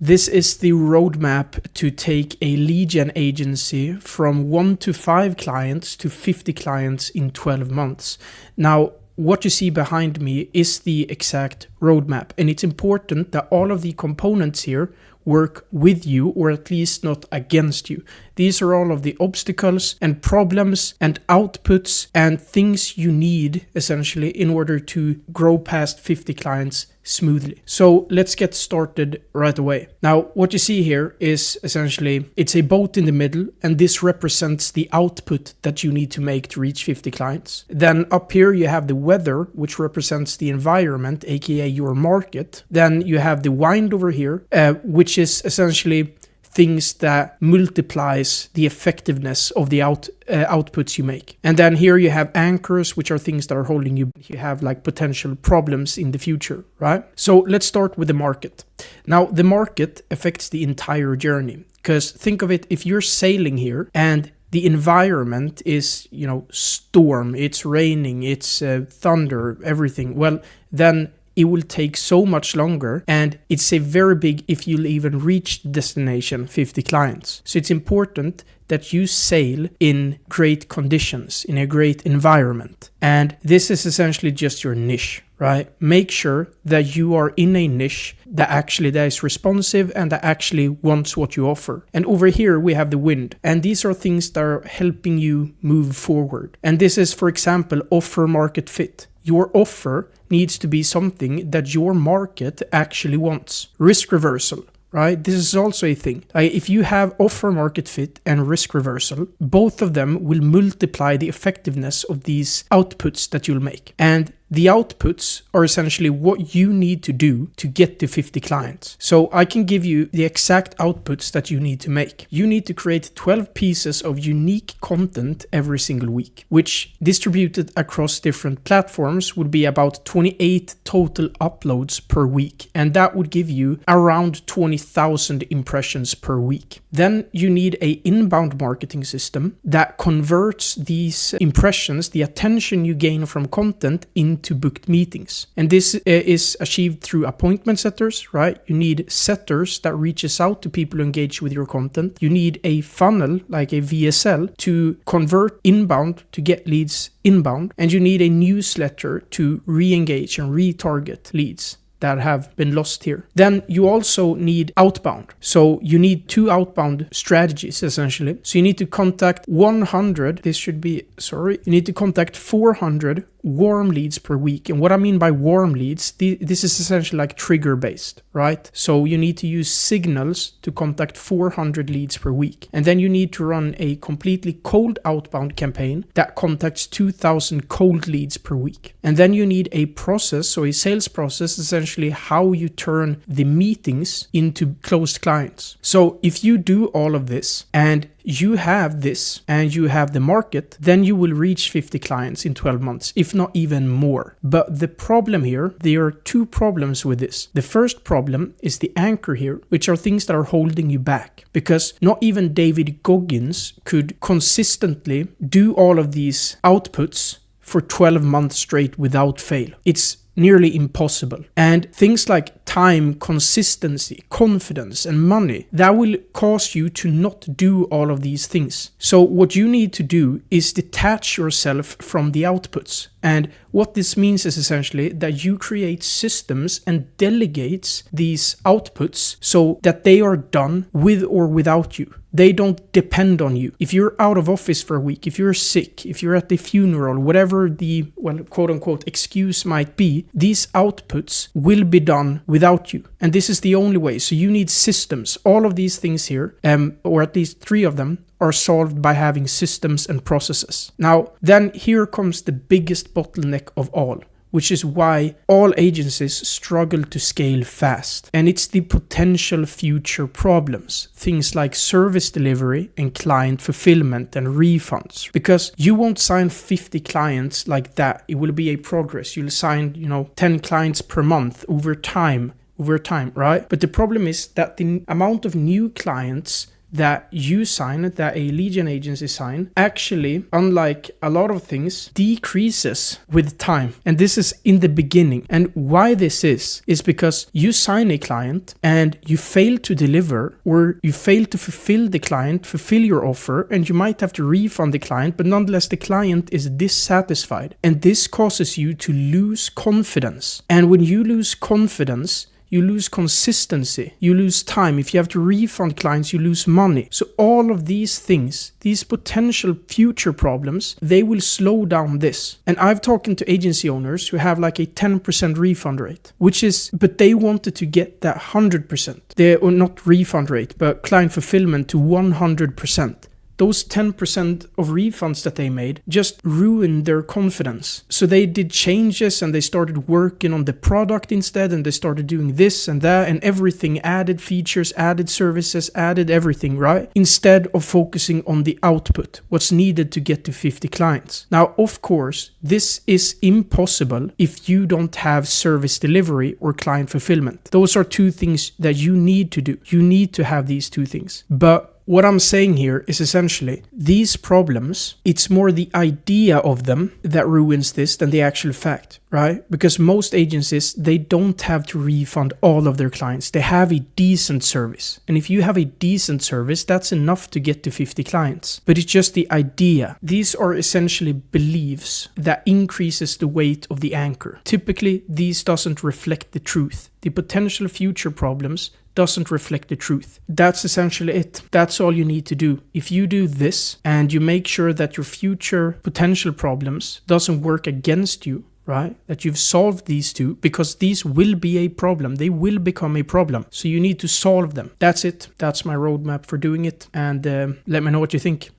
This is the roadmap to take a lead gen agency from 1 to 5 clients to 50 clients in 12 months. Now, what you see behind me is the exact roadmap, and it's important that all of the components here work with you, or at least not against you. These are all of the obstacles and problems and outputs and things you need essentially in order to grow past 50 clients smoothly. So let's get started right away. Now, what you see here is essentially it's a boat in the middle, and this represents the output that you need to make to reach 50 clients. Then up here you have the weather, which represents the environment, aka your market. Then you have the wind over here, which is essentially things that multiplies the effectiveness of the outputs you make. And then here you have anchors, which are things that are holding you. You have like potential problems in the future, right? So let's start with the market. Now, the market affects the entire journey, because think of it, if you're sailing here and the environment is, storm, it's raining, it's thunder, everything, well, then it will take so much longer, and it's a very big if you'll even reach the destination 50 clients. So it's important that you sail in great conditions, in a great environment. And this is essentially just your niche, right? Make sure that you are in a niche that is responsive and that actually wants what you offer. And over here we have the wind, and these are things that are helping you move forward. And this is, for example, offer market fit. Your offer needs to be something that your market actually wants. Risk reversal, right? This is also a thing. If you have offer market fit and risk reversal, both of them will multiply the effectiveness of these outputs that you'll make. And the outputs are essentially what you need to do to get to 50 clients. So I can give you the exact outputs that you need to make. You need to create 12 pieces of unique content every single week, which distributed across different platforms would be about 28 total uploads per week. And that would give you around 20,000 impressions per week. Then you need an inbound marketing system that converts these impressions, the attention you gain from content, into booked meetings. And this is achieved through appointment setters, right? You need setters that reaches out to people who engage with your content. You need a funnel, like a VSL, to convert inbound to get leads inbound. And you need a newsletter to re-engage and retarget leads that have been lost here. Then you also need outbound. So you need 2 outbound strategies essentially. So you need to contact 400 warm leads per week. And what I mean by warm leads, this is essentially like trigger based, right? So you need to use signals to contact 400 leads per week. And then you need to run a completely cold outbound campaign that contacts 2,000 cold leads per week. And then you need a process, so a sales process, essentially how you turn the meetings into closed clients. So if you do all of this and you have this and you have the market, then you will reach 50 clients in 12 months, if not even more. But the problem here, there are 2 problems with this. The first problem is the anchor here, which are things that are holding you back, because not even David Goggins could consistently do all of these outputs for 12 months straight without fail. It's nearly impossible. And things like time, consistency, confidence, and money, that will cause you to not do all of these things. So what you need to do is detach yourself from the outputs. And what this means is essentially that you create systems and delegates these outputs so that they are done with or without you. They don't depend on you. If you're out of office for a week, if you're sick, if you're at the funeral, whatever the, quote unquote, excuse might be, these outputs will be done without you. And this is the only way. So you need systems. All of these things here, or at least 3 of them, are solved by having systems and processes. Now, then here comes the biggest bottleneck of all, which is why all agencies struggle to scale fast. And it's the potential future problems. Things like service delivery and client fulfillment and refunds. Because you won't sign 50 clients like that. It will be a progress. You'll sign, 10 clients per month over time, right? But the problem is that the amount of new clients that you sign, that a lead gen agency sign, actually, unlike a lot of things, decreases with time. And this is in the beginning. And why this is because you sign a client and you fail to deliver, or you fail to fulfill your offer, and you might have to refund the client, but nonetheless the client is dissatisfied. And this causes you to lose confidence. And when you lose confidence, you lose consistency, you lose time. If you have to refund clients, you lose money. So all of these things, these potential future problems, they will slow down this. And I've talked to agency owners who have like a 10% refund rate, but they wanted to get that 100%. Or not refund rate, but client fulfillment to 100%. Those 10% of refunds that they made just ruined their confidence. So they did changes and they started working on the product instead, and they started doing this and that and everything, added features, added services, added everything, right? Instead of focusing on the output, what's needed to get to 50 clients. Now, of course, this is impossible if you don't have service delivery or client fulfillment. Those are two things that you need to do. You need to have these two things. But what I'm saying here is essentially these problems, it's more the idea of them that ruins this than the actual fact, right? Because most agencies, they don't have to refund all of their clients. They have a decent service. And if you have a decent service, that's enough to get to 50 clients. But it's just the idea. These are essentially beliefs that increases the weight of the anchor. Typically, these doesn't reflect the truth. The potential future problems doesn't reflect the truth. That's essentially it. That's all you need to do. If you do this and you make sure that your future potential problems doesn't work against you, right? That you've solved these two, because these will be a problem. They will become a problem. So you need to solve them. That's it. That's my roadmap for doing it. And let me know what you think.